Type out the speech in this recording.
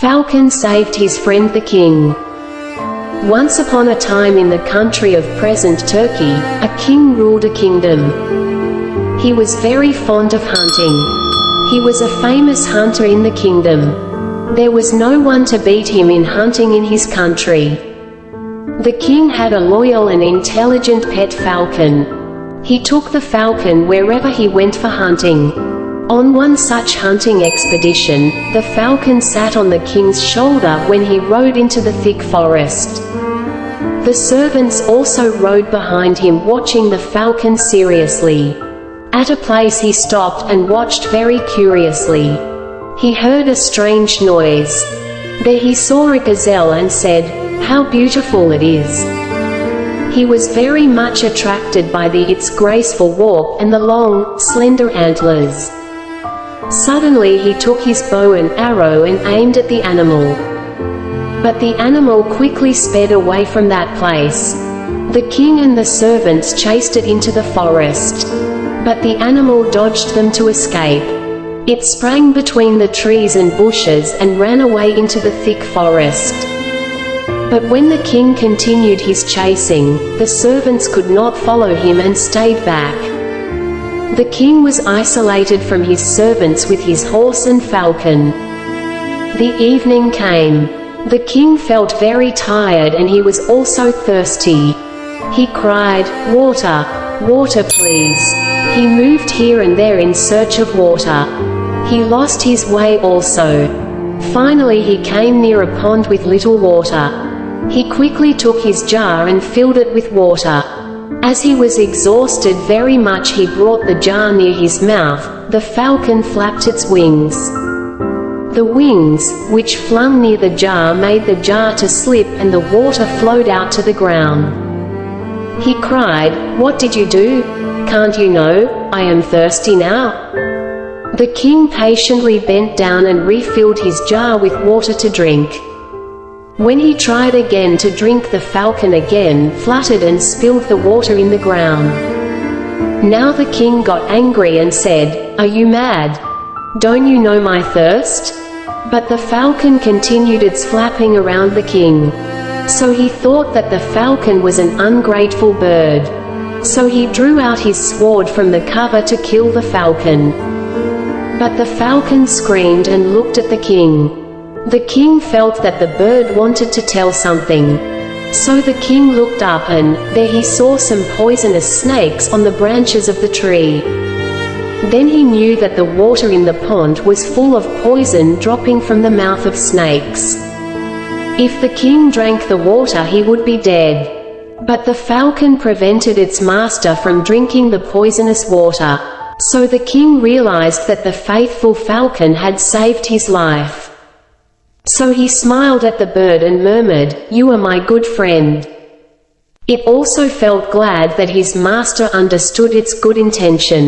Falcon saved his friend the king. Once upon a time in the country of present Turkey, a king ruled a kingdom. He was very fond of hunting. He was a famous hunter in the kingdom. There was no one to beat him in hunting in his country. The king had a loyal and intelligent pet falcon. He took the falcon wherever he went for hunting. On one such hunting expedition, the falcon sat on the king's shoulder when he rode into the thick forest. The servants also rode behind him, watching the falcon seriously. At a place he stopped and watched very curiously. He heard a strange noise. There he saw a gazelle and said, "How beautiful it is." He was very much attracted by its graceful walk and the long, slender antlers. Suddenly he took his bow and arrow and aimed at the animal. But the animal quickly sped away from that place. The king and the servants chased it into the forest. But the animal dodged them to escape. It sprang between the trees and bushes and ran away into the thick forest. But when the king continued his chasing, the servants could not follow him and stayed back. The king was isolated from his servants with his horse and falcon. The evening came. The king felt very tired and he was also thirsty. He cried, "Water, water please." He moved here and there in search of water. He lost his way also. Finally he came near a pond with little water. He quickly took his jar and filled it with water. As he was exhausted very much, he brought the jar near his mouth. The falcon flapped its wings. The wings, which flung near the jar, made the jar to slip and the water flowed out to the ground. He cried, "What did you do? Can't you know, I am thirsty now?" The king patiently bent down and refilled his jar with water to drink. When he tried again to drink, the falcon again fluttered and spilled the water in the ground. Now the king got angry and said, "Are you mad? Don't you know my thirst?" But the falcon continued its flapping around the king. So he thought that the falcon was an ungrateful bird. So he drew out his sword from the cover to kill the falcon. But the falcon screamed and looked at the king. The king felt that the bird wanted to tell something. So the king looked up and there he saw some poisonous snakes on the branches of the tree. Then he knew that the water in the pond was full of poison dropping from the mouth of snakes. If the king drank the water, he would be dead. But the falcon prevented its master from drinking the poisonous water. So the king realized that the faithful falcon had saved his life. So he smiled at the bird and murmured, "You are my good friend." It also felt glad that his master understood its good intention.